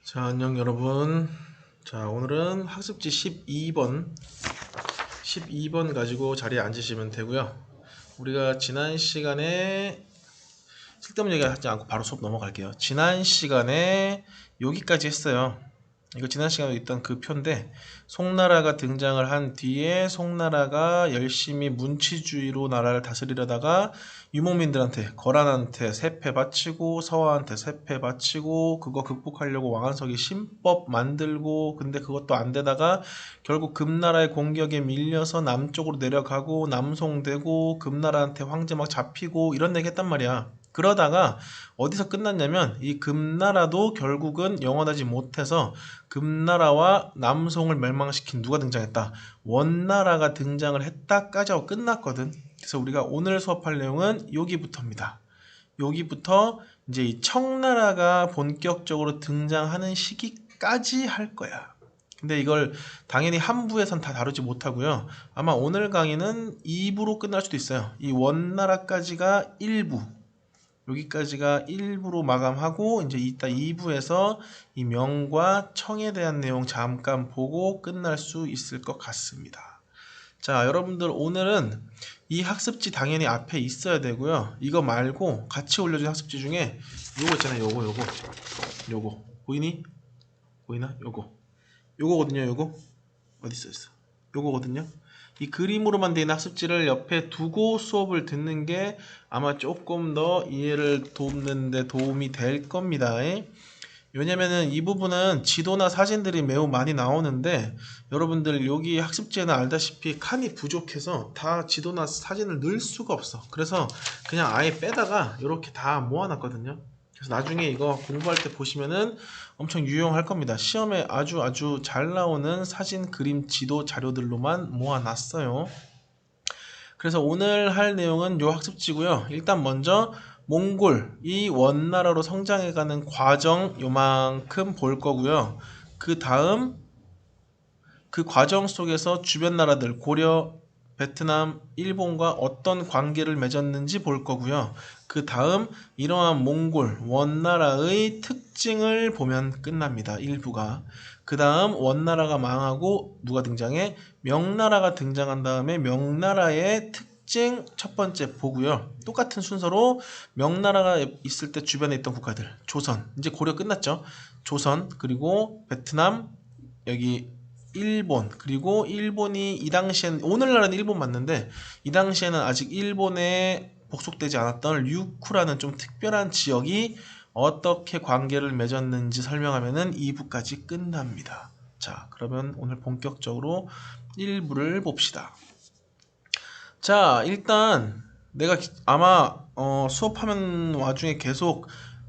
자, 안녕 여러분. 자, 오늘은 학습지 12번 가지고 자리에 앉으시면 되고요. 우리가 지난 시간에 쓸데없는 얘기 하지 않고 바로 수업 넘어갈게요. 지난 시간에 여기까지 했어요. 이거 지난 시간에 있던 그 표인데, 송나라가 등장을 한 뒤에 송나라가 열심히 문치주의로 나라를 다스리려다가 유목민들한테, 거란한테 세패 바치고 서화한테 세패 바치고 그거 극복하려고 왕한석이 신법 만들고, 근데 그것도 안 되다가 결국 금나라의 공격에 밀려서 남쪽으로 내려가고 남송되고 금나라한테 황제 막 잡히고 이런 얘기 했단 말이야. 그러다가 어디서 끝났냐면 이 금나라도 결국은 영원하지 못해서 금나라와 남송을 멸망시킨 누가 등장했다? 원나라가 등장을 했다까지 하고 끝났거든. 그래서 우리가 오늘 수업할 내용은 여기부터입니다. 여기부터 이제 이 청나라가 본격적으로 등장하는 시기까지 할 거야. 근데 이걸 당연히 한 부에선 다 다루지 못하고요. 아마 오늘 강의는 2부로 끝날 수도 있어요. 이 원나라까지가 1부. 여기까지가 1부로 마감하고 이제 이따 2부에서 이 명과 청에 대한 내용 잠깐 보고 끝날 수 있을 것 같습니다. 자, 여러분들 오늘은 이 학습지 당연히 앞에 있어야 되고요. 이거 말고 같이 올려준 학습지 중에 요거 있잖아요. 요거 보이니? 보이나? 요거거든요. 요거 어디 있어? 요거거든요. 이 그림으로만 된 학습지를 옆에 두고 수업을 듣는 게 아마 조금 더 이해를 돕는 데 도움이 될 겁니다. 왜냐면은 이 부분은 지도나 사진들이 매우 많이 나오는데 여러분들 여기 학습지에는 알다시피 칸이 부족해서 다 지도나 사진을 넣을 수가 없어. 그래서 그냥 아예 빼다가 이렇게 다 모아놨거든요. 그래서 나중에 이거 공부할 때 보시면은 엄청 유용할 겁니다. 시험에 아주 잘 나오는 사진, 그림, 지도 자료들로만 모아놨어요. 그래서 오늘 할 내용은 요 학습지고요. 일단 먼저 몽골, 이 원나라로 성장해가는 과정 요만큼 볼 거고요. 그 다음 그 과정 속에서 주변 나라들 고려, 베트남, 일본과 어떤 관계를 맺었는지 볼 거고요. 그 다음 이러한 몽골, 원나라의 특징을 보면 끝납니다. 1부가. 그 다음 원나라가 망하고 누가 등장해? 명나라가 등장한 다음에 명나라의 특징 첫 번째 보고요. 똑같은 순서로 명나라가 있을 때 주변에 있던 국가들, 조선, 이제 고려 끝났죠. 조선, 그리고 베트남, 여기 일본, 그리고 일본이 이 당시엔, 오늘날은 일본 맞는데 이 당시에는 아직 일본에 복속되지 않았던 류쿠라는 좀 특별한 지역이 어떻게 관계를 맺었는지 설명하면은 2부까지 끝납니다. 자, 그러면 오늘 본격적으로 1부를 봅시다. 자, 일단 내가 아마 수업하는 와중에 계속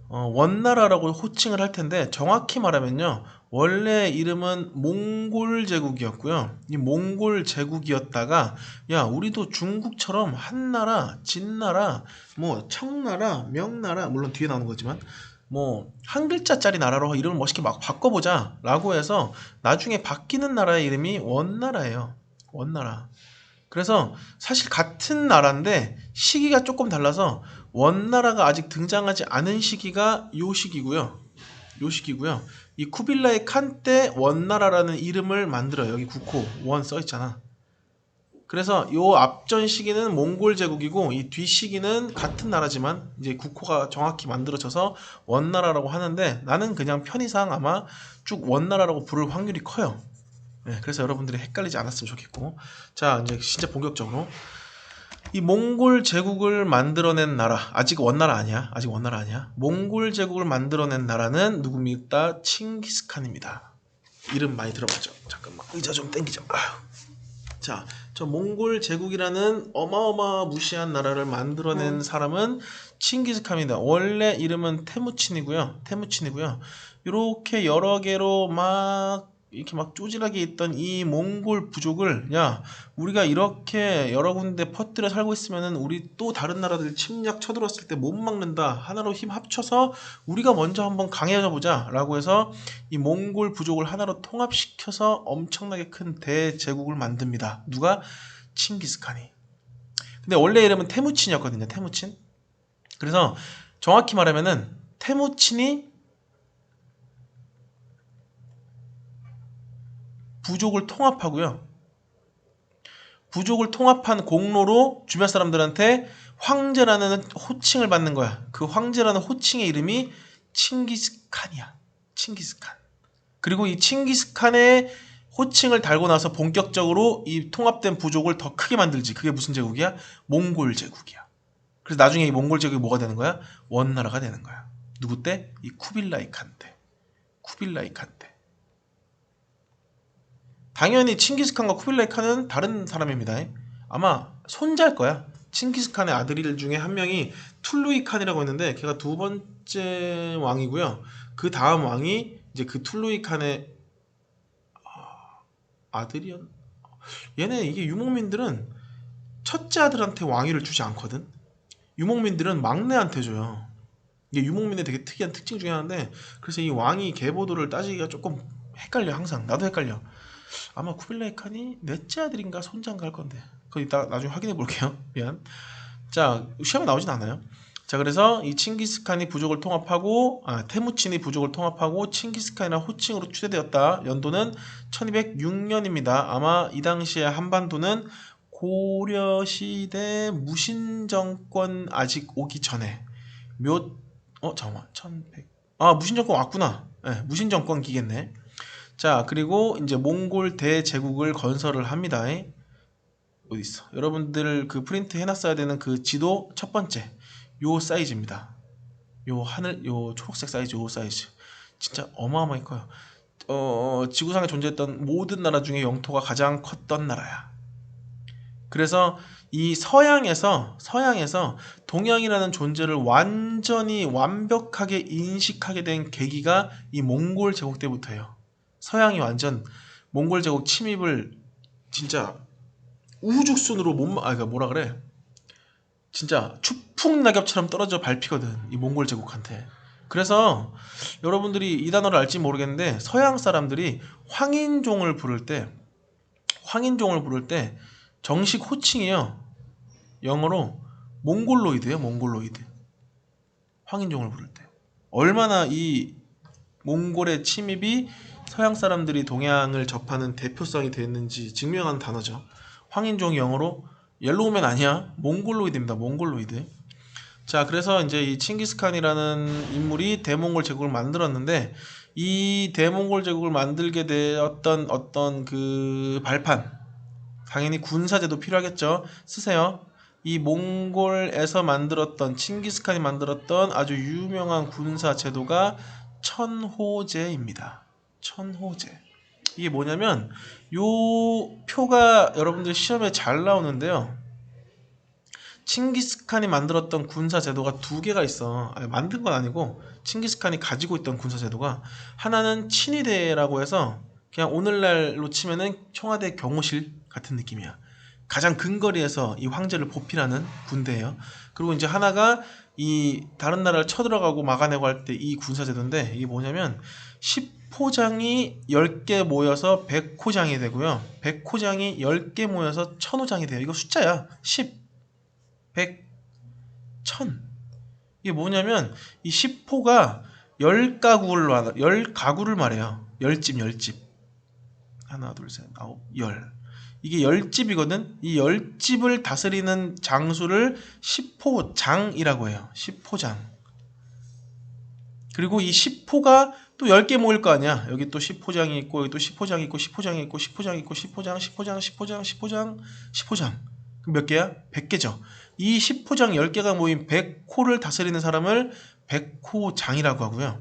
원나라라고 호칭을 할 텐데 정확히 말하면요. 원래 이름은 몽골 제국이었고요. 이 몽골 제국이었다가 야, 우리도 중국처럼 한나라, 진나라, 뭐 청나라, 명나라 물론 뒤에 나오는 거지만 뭐 한 글자짜리 나라로 이름을 멋있게 막 바꿔보자 라고 해서 나중에 바뀌는 나라의 이름이 원나라예요. 원나라. 그래서 사실 같은 나라인데 시기가 조금 달라서 원나라가 아직 등장하지 않은 시기가 요 시기고요. 요 시기고요. 이 쿠빌라이 칸 때 원나라라는 이름을 만들어요. 여기 국호 원 써 있잖아. 그래서 요 앞전 시기는 몽골 제국이고 이 뒤 시기는 같은 나라지만 이제 국호가 정확히 만들어져서 원나라라고 하는데 나는 그냥 편의상 아마 쭉 원나라라고 부를 확률이 커요. 네, 그래서 여러분들이 헷갈리지 않았으면 좋겠고. 자, 이제 진짜 본격적으로 이 몽골 제국을 만들어낸 나라, 아직 원나라 아니야. 아직 원나라 아니야. 몽골 제국을 만들어낸 나라는 누굽니까? 칭기스칸입니다. 이름 많이 들어봤죠? 잠깐만 의자 좀 땡기죠. 아휴. 자, 저 몽골 제국이라는 어마어마무시한 나라를 만들어낸 사람은 칭기스칸입니다. 원래 이름은 테무친이고요. 테무친이고요. 이렇게 여러 개로 막 이렇게 막 쪼질하게 있던 이 몽골 부족을 야, 우리가 이렇게 여러 군데 퍼뜨려 살고 있으면은 우리 또 다른 나라들 침략 쳐들었을 때 못 막는다. 하나로 힘 합쳐서 우리가 먼저 한번 강해져 보자 라고 해서 이 몽골 부족을 하나로 통합시켜서 엄청나게 큰 대제국을 만듭니다. 누가? 칭기스칸이. 근데 원래 이름은 테무친이었거든요. 테무친. 그래서 정확히 말하면은 테무친이 부족을 통합하고요. 부족을 통합한 공로로 주변 사람들한테 황제라는 호칭을 받는 거야. 그 황제라는 호칭의 이름이 칭기스칸이야. 칭기스칸. 그리고 이 칭기스칸의 호칭을 달고 나서 본격적으로 이 통합된 부족을 더 크게 만들지. 그게 무슨 제국이야? 몽골 제국이야. 그래서 나중에 이 몽골 제국이 뭐가 되는 거야? 원나라가 되는 거야. 누구 때? 이 쿠빌라이 칸 때. 쿠빌라이 칸 때. 당연히 칭기스칸과 쿠빌라이 칸은 다른 사람입니다. 아마 손자일 거야. 칭기스칸의 아들 중에 한 명이 툴루이 칸이라고 했는데 걔가 두 번째 왕이고요. 그 다음 왕이 이제 그 툴루이 칸의 아들이었. 얘네 이게 유목민들은 첫째 아들한테 왕위를 주지 않거든. 유목민들은 막내한테 줘요. 이게 유목민의 되게 특이한 특징 중에 하나인데, 그래서 이 왕위 계보도를 따지기가 조금 헷갈려. 항상 나도 헷갈려. 아마 쿠빌라이 칸이 넷째 아들인가 손자인가 할 건데 그거 이따 나중에 확인해 볼게요. 미안. 자, 시험에 나오진 않아요. 자, 그래서 이 칭기스칸이 부족을 통합하고 테무친이 부족을 통합하고 칭기스칸이라는 호칭으로 추대되었다. 연도는 1206년입니다. 아마 이 당시에 한반도는 고려시대 무신정권 아직 오기 전에 잠깐만 1100 무신정권 왔구나. 네, 무신정권기겠네. 자, 그리고 이제 몽골 대제국을 건설을 합니다. 어디 있어? 여러분들 그 프린트 해놨어야 되는 그 지도 첫 번째 요 사이즈입니다. 요 초록색 사이즈, 요 사이즈 진짜 어마어마히 커요. 지구상에 존재했던 모든 나라 중에 영토가 가장 컸던 나라야. 그래서 이 서양에서 동양이라는 존재를 완전히 완벽하게 인식하게 된 계기가 이 몽골 제국 때부터예요. 서양이 완전 몽골 제국 침입을 진짜 우후죽순으로 뭐라 그래? 진짜 추풍낙엽처럼 떨어져 밟히거든. 이 몽골 제국한테. 그래서 여러분들이 이 단어를 알지 모르겠는데 서양 사람들이 황인종을 부를 때 정식 호칭이요. 영어로 몽골로이드예요. 몽골로이드. 황인종을 부를 때. 얼마나 이 몽골의 침입이 서양 사람들이 동양을 접하는 대표성이 됐는지 증명하는 단어죠. 황인종이 영어로 옐로우맨 아니야. 몽골로이드입니다. 몽골로이드. 자, 그래서 이제 이 칭기스칸이라는 인물이 대몽골 제국을 만들었는데 이 대몽골 제국을 만들게 되었던 어떤 그 발판, 당연히 군사제도 필요하겠죠. 쓰세요. 이 몽골에서 만들었던 칭기스칸이 만들었던 아주 유명한 군사제도가 천호제입니다. 천호제. 이게 뭐냐면 요 표가 여러분들 시험에 잘 나오는데요. 칭기스칸이 만들었던 군사제도가 두 개가 있어. 만든 건 아니고 칭기스칸이 가지고 있던 군사제도가, 하나는 친위대라고 해서 그냥 오늘날로 치면은 청와대 경호실 같은 느낌이야. 가장 근거리에서 이 황제를 보필하는 군대예요. 그리고 이제 하나가 이 다른 나라를 쳐들어가고 막아내고 할 때 이 군사제도인데, 이게 뭐냐면 10호장이 10개 모여서 100호장이 되고요. 100호장이 10개 모여서 1000호장이 돼요. 이거 숫자야. 10, 100, 1000. 이게 뭐냐면 이 10호가 10가구를 말해요. 10집. 하나, 둘, 셋, 아홉, 열. 이게 10집이거든. 이 10집을 다스리는 장수를 10호장이라고 해요. 10호장. 그리고 이 10호가 또 10개 모일 거 아니야. 여기 또 10호장이 있고, 여기 또 10호장이 있고, 10호장이 있고, 10호장이 있고, 10호장. 그럼 몇 개야? 100개죠. 이 10호장 10개가 모인 100호를 다스리는 사람을 100호장이라고 하고요.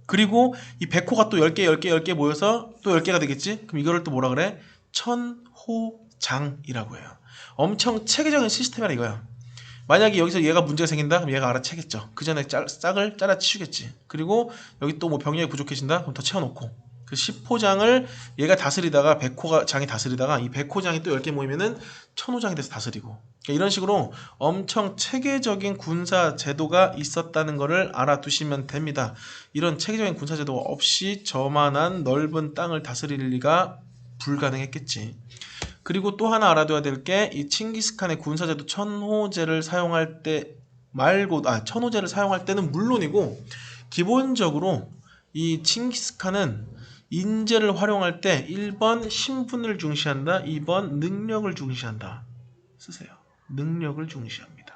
그리고 이 100호가 또 10개 모여서 또 10개가 되겠지? 그럼 이거를 또 뭐라 그래? 천호장이라고 해요. 엄청 체계적인 시스템이라 이거야. 만약에 여기서 얘가 문제가 생긴다? 그럼 얘가 알아채겠죠. 그 전에 짝을 짜라치우겠지. 그리고 여기 또 뭐 병력이 부족해진다? 그럼 더 채워놓고. 그 10호장을 얘가 다스리다가 100호장이 다스리다가 이 100호장이 또 10개 모이면은 1000호장이 돼서 다스리고. 그러니까 이런 식으로 엄청 체계적인 군사 제도가 있었다는 것을 알아두시면 됩니다. 이런 체계적인 군사 제도가 없이 저만한 넓은 땅을 다스릴 리가 불가능했겠지. 그리고 또 하나 알아둬야 될 게, 이 칭기스칸의 군사제도 천호제를 사용할 때 말고, 천호제를 사용할 때는 물론이고 기본적으로 이 칭기스칸은 인재를 활용할 때 1번 신분을 중시한다, 2번 능력을 중시한다. 쓰세요. 능력을 중시합니다.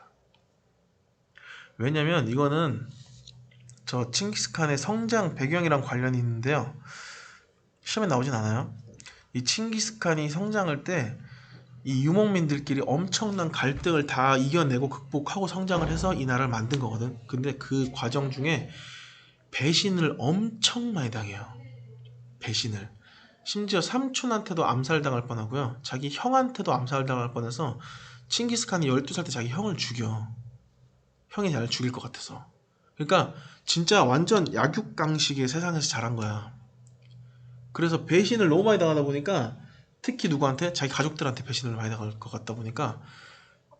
왜냐면 이거는 저 칭기스칸의 성장 배경이랑 관련이 있는데요. 시험에 나오진 않아요. 이 칭기스칸이 성장할 때 이 유목민들끼리 엄청난 갈등을 다 이겨내고 극복하고 성장을 해서 이 나라를 만든 거거든. 근데 그 과정 중에 배신을 엄청 많이 당해요. 배신을. 심지어 삼촌한테도 암살당할 뻔하고요. 자기 형한테도 암살당할 뻔해서 칭기스칸이 12살 때 자기 형을 죽여. 형이 나를 죽일 것 같아서. 그러니까 진짜 완전 약육강식의 세상에서 자란 거야. 그래서 배신을 너무 많이 당하다 보니까 특히 누구한테? 자기 가족들한테 배신을 많이 당할 것 같다 보니까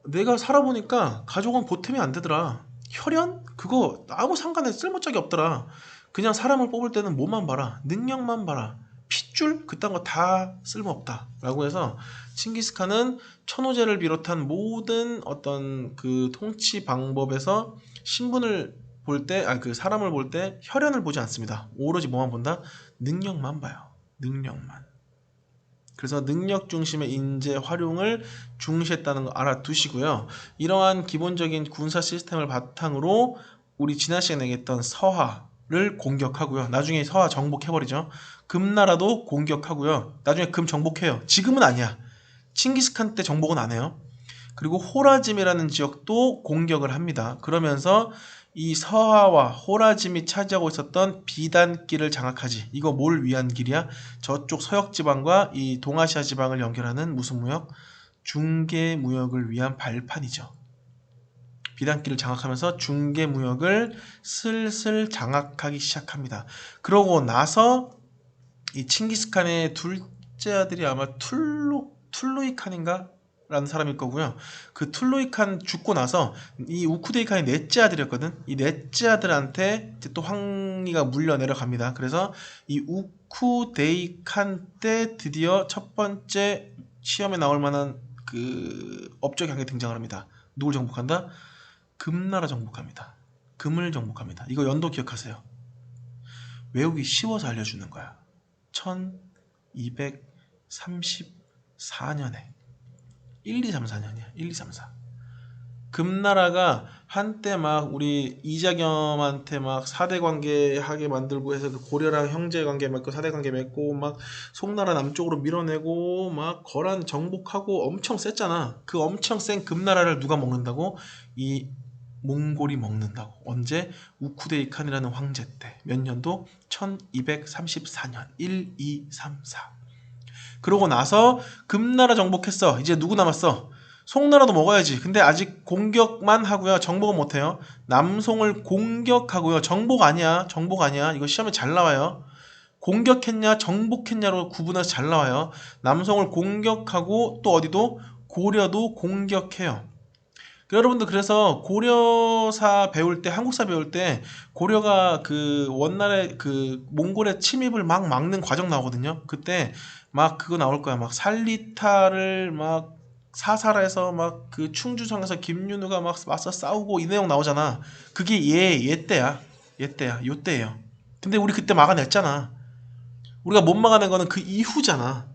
내가 살아보니까 가족은 보탬이 안 되더라. 혈연? 그거 아무 상관에 쓸모짝이 없더라. 그냥 사람을 뽑을 때는 뭐만 봐라. 능력만 봐라. 핏줄? 그딴 거 다 쓸모없다. 라고 해서 칭기스칸은 천호제를 비롯한 모든 어떤 그 통치 방법에서 신분을 볼 때, 그 사람을 볼 때 혈연을 보지 않습니다. 오로지 뭐만 본다? 능력만 봐요. 능력만. 그래서 능력 중심의 인재 활용을 중시했다는 거 알아두시고요. 이러한 기본적인 군사 시스템을 바탕으로 우리 지난 시간에 얘기했던 서하를 공격하고요. 나중에 서하 정복해버리죠. 금나라도 공격하고요. 나중에 금 정복해요. 지금은 아니야. 칭기스칸 때 정복은 안 해요. 그리고 호라짐이라는 지역도 공격을 합니다. 그러면서 이 서하와 호라짐이 차지하고 있었던 비단길을 장악하지. 이거 뭘 위한 길이야? 저쪽 서역 지방과 이 동아시아 지방을 연결하는 무슨 무역? 중개 무역을 위한 발판이죠. 비단길을 장악하면서 중개 무역을 슬슬 장악하기 시작합니다. 그러고 나서 이 칭기스칸의 둘째 아들이 아마 툴루이칸인가? 라는 사람일 거고요. 그 툴루이칸 죽고 나서 이 우쿠데이칸이 넷째 아들이었거든. 이 넷째 아들한테 이제 또 황리가 물려 내려갑니다. 그래서 이 우쿠데이칸 때 드디어 첫 번째 시험에 나올 만한 그 업적이 한 개 등장을 합니다. 누굴 정복한다? 금나라 정복합니다. 금을 정복합니다. 이거 연도 기억하세요. 외우기 쉬워서 알려주는 거야. 1234년에 1, 2, 3, 4년이야. 1, 2, 3, 4. 금나라가 한때 막 우리 이자겸한테 막 사대 관계 하게 만들고 해서 그 고려랑 형제 관계 맺고 사대 관계 맺고 막 송나라 남쪽으로 밀어내고 막 거란 정복하고 엄청 셌잖아. 그 엄청 센 금나라를 누가 먹는다고? 이 몽골이 먹는다고. 언제? 우쿠데이 칸이라는 황제 때. 몇 년도? 1234년. 1, 2, 3, 4. 그러고 나서 금나라 정복했어. 이제 누구 남았어? 송나라도 먹어야지. 근데 아직 공격만 하고요. 정복은 못해요. 남송을 공격하고요. 정복 아니야. 정복 아니야. 이거 시험에 잘 나와요. 공격했냐 정복했냐로 구분해서 잘 나와요. 남송을 공격하고 또 어디도? 고려도 공격해요. 여러분들 그래서 고려사 배울 때 한국사 배울 때 고려가 그 원나라의 그 몽골의 침입을 막 막는 과정 나오거든요. 그때 막 그거 나올 거야. 막 살리타를 막 사살해서 막 그 충주성에서 김윤우가 막 맞서 싸우고 이 내용 나오잖아. 그게 얘 때야. 얘 때야. 요 때예요. 근데 우리 그때 막아냈잖아. 우리가 못 막아낸 거는 그 이후잖아.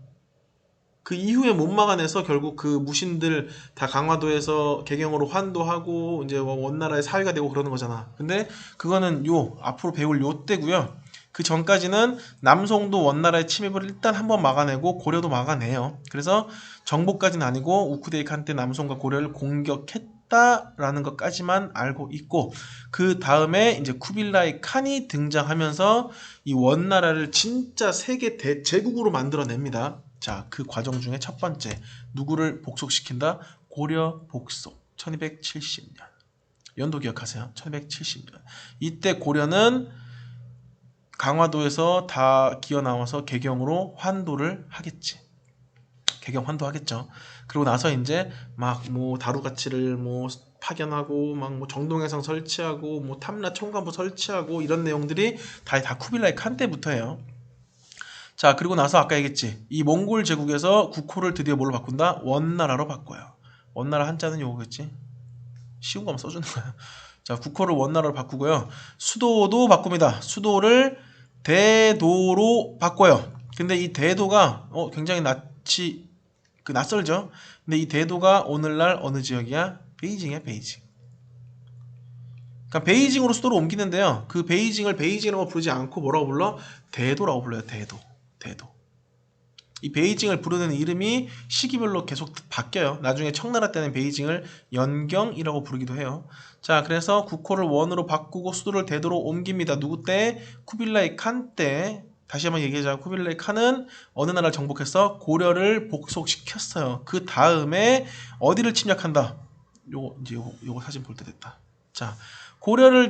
그 이후에 못 막아내서 결국 그 무신들 다 강화도에서 개경으로 환도하고 이제 원나라의 사위가 되고 그러는 거잖아. 근데 그거는 요 앞으로 배울 요 때고요. 그 전까지는 남송도 원나라의 침입을 일단 한번 막아내고 고려도 막아내요. 그래서 정복까지는 아니고 우쿠데이칸 때 남송과 고려를 공격했다라는 것까지만 알고 있고 그 다음에 이제 쿠빌라이 칸이 등장하면서 이 원나라를 진짜 세계 대제국으로 만들어냅니다. 자, 그 과정 중에 첫 번째 누구를 복속시킨다? 고려 복속 1270년. 연도 기억하세요. 1270년. 이때 고려는 강화도에서 다 기어 나와서 개경으로 환도를 하겠지. 개경 환도하겠죠. 그리고 나서 이제 막 뭐 다루가치를 뭐 파견하고 막 뭐 정동해성 설치하고 뭐 탐라 총관부 설치하고 이런 내용들이 다 쿠빌라이 칸 때부터예요. 자, 그리고 나서 아까 얘기했지. 이 몽골 제국에서 국호를 드디어 뭘로 바꾼다? 원나라로 바꿔요. 원나라 한자는 요거겠지. 쉬운 거 한번 써주는 거야. 자, 국호를 원나라로 바꾸고요. 수도도 바꿉니다. 수도를 대도로 바꿔요. 근데 이 대도가 굉장히 낯설죠. 근데 이 대도가 오늘날 어느 지역이야? 베이징이야, 베이징. 그러니까 베이징으로 수도를 옮기는데요. 그 베이징을 베이징이라고 부르지 않고 뭐라고 불러? 대도라고 불러요. 대도. 이 베이징을 부르는 이름이 시기별로 계속 바뀌어요. 나중에 청나라 때는 베이징을 연경이라고 부르기도 해요. 자, 그래서 국호를 원으로 바꾸고 수도를 대도로 옮깁니다. 누구 때? 쿠빌라이 칸 때. 다시 한번 얘기하자면 쿠빌라이 칸은 어느 나라를 정복해서 고려를 복속시켰어요. 그 다음에 어디를 침략한다? 요거 사진 볼 때 됐다. 자,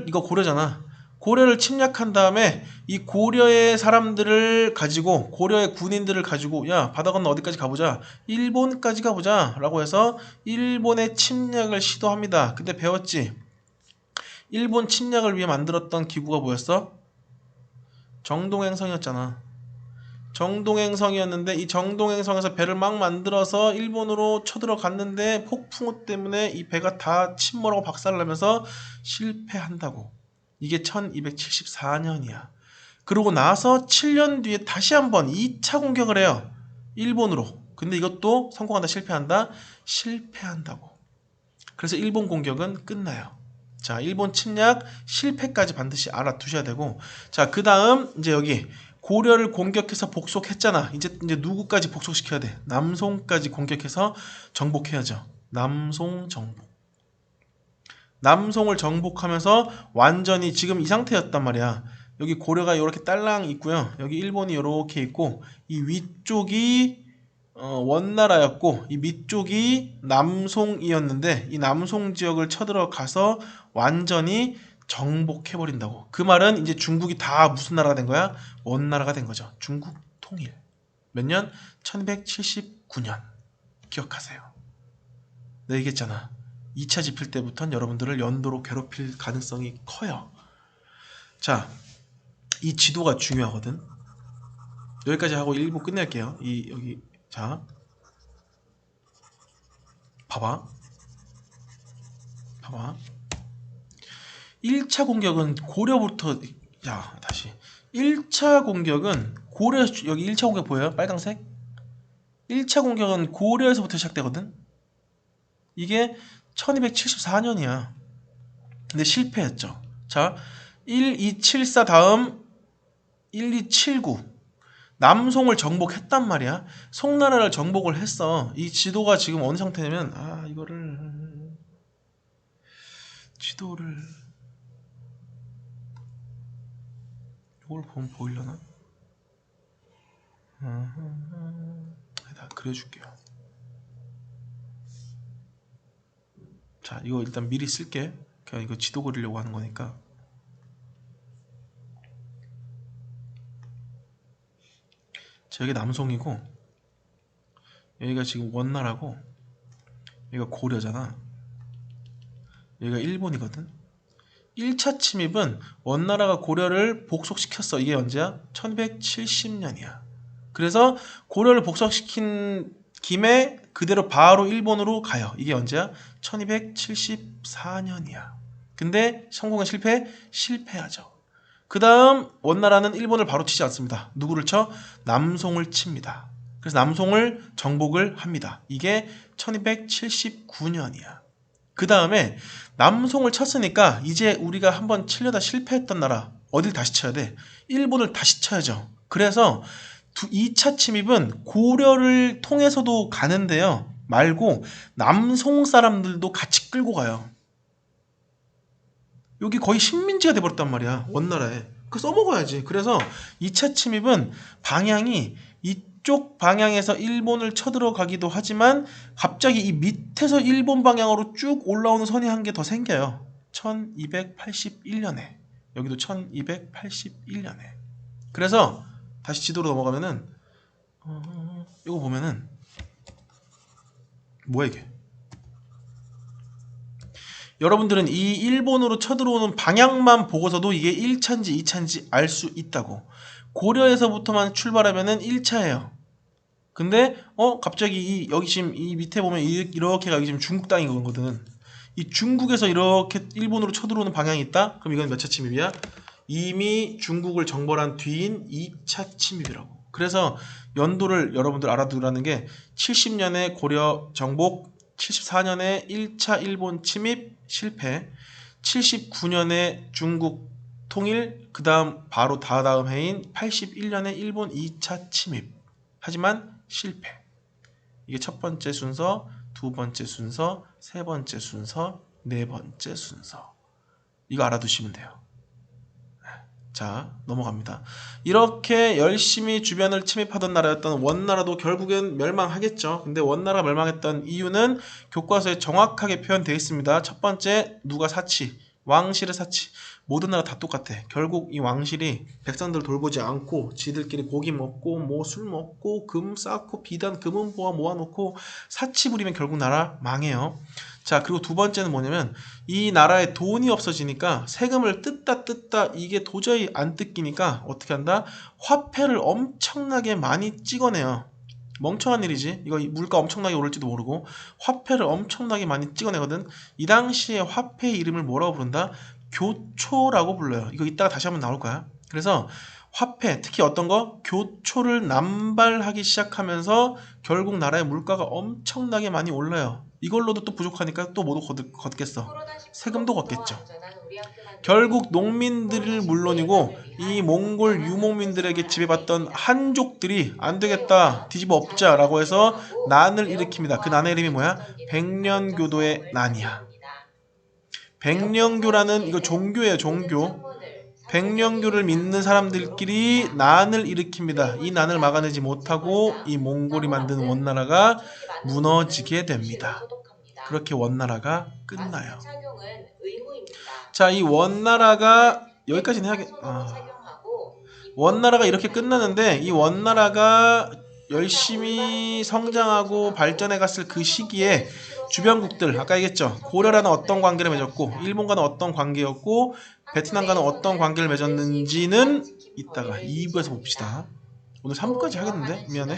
이거 고려잖아. 고려를 침략한 다음에 이 고려의 사람들을 가지고, 고려의 군인들을 가지고, 야, 바다 건너 어디까지 가보자, 일본까지 가보자 라고 해서 일본의 침략을 시도합니다. 근데 배웠지? 일본 침략을 위해 만들었던 기구가 뭐였어? 정동행성이었잖아. 정동행성이었는데 이 정동행성에서 배를 막 만들어서 일본으로 쳐들어갔는데 폭풍우 때문에 이 배가 다 침몰하고 박살나면서 실패한다고. 이게 1274년이야. 그러고 나서 7년 뒤에 다시 한번 2차 공격을 해요. 일본으로. 근데 이것도 성공한다, 실패한다? 실패한다고. 그래서 일본 공격은 끝나요. 자, 일본 침략 실패까지 반드시 알아두셔야 되고, 자, 그 다음 이제 여기 고려를 공격해서 복속했잖아. 이제 누구까지 복속시켜야 돼? 남송까지 공격해서 정복해야죠. 남송 정복. 남송을 정복하면서 완전히 지금 이 상태였단 말이야. 여기 고려가 이렇게 딸랑 있고요. 여기 일본이 이렇게 있고, 이 위쪽이 원나라였고, 이 밑쪽이 남송이었는데, 이 남송 지역을 쳐들어가서 완전히 정복해버린다고. 그 말은 이제 중국이 다 무슨 나라가 된 거야? 원나라가 된 거죠. 중국 통일. 몇 년? 1279년. 기억하세요. 내가 얘기했잖아. 2차 지필 때부터는 여러분들을 연도로 괴롭힐 가능성이 커요. 자, 이 지도가 중요하거든. 여기까지 하고 1부 끝낼게요. 여기 자, 봐봐. 1차 공격은 고려부터. 자, 다시 1차 공격은 고려. 여기 1차 공격 보여요? 빨강색? 1차 공격은 고려에서부터 시작되거든. 이게 1274년이야. 근데 실패했죠. 자, 1274 다음 1279 남송을 정복했단 말이야. 송나라를 정복을 했어. 이 지도가 지금 어느 상태냐면, 지도를 이걸 보면 보이려나? 나 그려줄게요. 자, 이거 일단 미리 쓸게. 그냥 이거 지도 그리려고 하는 거니까. 자, 여기 남송이고, 여기가 지금 원나라고, 여기가 고려잖아. 여기가 일본이거든. 1차 침입은 원나라가 고려를 복속시켰어. 이게 언제야? 1270년이야. 그래서 고려를 복속시킨 김에 그대로 바로 일본으로 가요. 이게 언제야? 1274년이야. 근데 성공한 실패? 실패하죠. 그 다음 원나라는 일본을 바로 치지 않습니다. 누구를 쳐? 남송을 칩니다. 그래서 남송을 정복을 합니다. 이게 1279년이야. 그 다음에 남송을 쳤으니까 이제 우리가 한번 치려다 실패했던 나라 어딜 다시 쳐야 돼? 일본을 다시 쳐야죠. 그래서 2차 침입은 고려를 통해서도 가는데요. 말고 남송 사람들도 같이 끌고 가요. 여기 거의 식민지가 돼버렸단 말이야. 원나라에. 그거 써먹어야지. 그래서 2차 침입은 방향이 이쪽 방향에서 일본을 쳐들어가기도 하지만 갑자기 이 밑에서 일본 방향으로 쭉 올라오는 선이 한 개 더 생겨요. 1281년에. 여기도 1281년에. 그래서 다시 지도로 넘어가면은 이거 보면은 뭐야 이게? 여러분들은 이 일본으로 쳐들어오는 방향만 보고서도 이게 1차인지 2차인지 알 수 있다고. 고려에서부터만 출발하면은 1차예요. 근데 갑자기 여기 지금 이 밑에 보면 이렇게가 여기 지금 중국 땅인 거거든. 이 중국에서 이렇게 일본으로 쳐들어오는 방향이 있다? 그럼 이건 몇 차 침입이야? 이미 중국을 정벌한 뒤인 2차 침입이라고. 그래서 연도를 여러분들 알아두라는 게 70년에 고려 정복, 74년에 1차 일본 침입 실패, 79년에 중국 통일, 그 다음 바로 다다음 해인 81년에 일본 2차 침입. 하지만 실패. 이게 첫 번째 순서, 두 번째 순서, 세 번째 순서, 네 번째 순서. 이거 알아두시면 돼요. 자, 넘어갑니다. 이렇게 열심히 주변을 침입하던 나라였던 원나라도 결국엔 멸망하겠죠. 근데 원나라 멸망했던 이유는 교과서에 정확하게 표현되어 있습니다. 첫 번째, 누가 사치, 왕실의 사치. 모든 나라 다 똑같아. 결국 이 왕실이 백성들을 돌보지 않고 지들끼리 고기 먹고 뭐 술 먹고 금 쌓고 비단 금은 모아놓고 사치 부리면 결국 나라 망해요. 자, 그리고 두 번째는 뭐냐면 이 나라에 돈이 없어지니까 세금을 뜯다 이게 도저히 안 뜯기니까 어떻게 한다? 화폐를 엄청나게 많이 찍어내요. 멍청한 일이지. 이거 물가 엄청나게 오를지도 모르고 화폐를 엄청나게 많이 찍어내거든. 이 당시에 화폐의 이름을 뭐라고 부른다? 교초라고 불러요. 이거 이따가 다시 한번 나올 거야. 그래서 화폐, 특히 어떤 거? 교초를 남발하기 시작하면서 결국 나라의 물가가 엄청나게 많이 올라요. 이걸로도 또 부족하니까 또 모두 걷겠어. 세금도 걷겠죠. 결국 농민들을 물론이고 이 몽골 유목민들에게 지배받던 한족들이 안 되겠다, 뒤집어 엎자 라고 해서 난을 일으킵니다. 그 난의 이름이 뭐야? 백년교도의 난이야. 백년교라는 이거 종교예요. 종교. 백년교를 믿는 사람들끼리 난을 일으킵니다. 이 난을 막아내지 못하고 이 몽골이 만든 원나라가 무너지게 됩니다. 그렇게 원나라가 끝나요. 자, 이 원나라가 여기까지는 해야겠. 원나라가 이렇게 끝나는데 이 원나라가 열심히 성장하고 발전해 갔을 그 시기에 주변국들, 아까 얘기했죠. 고려라는 어떤 관계를 맺었고 일본과는 어떤 관계였고 베트남과는 어떤 관계를 맺었는지는 이따가 2부에서 봅시다. 오늘 3부까지 하겠는데? 미안해.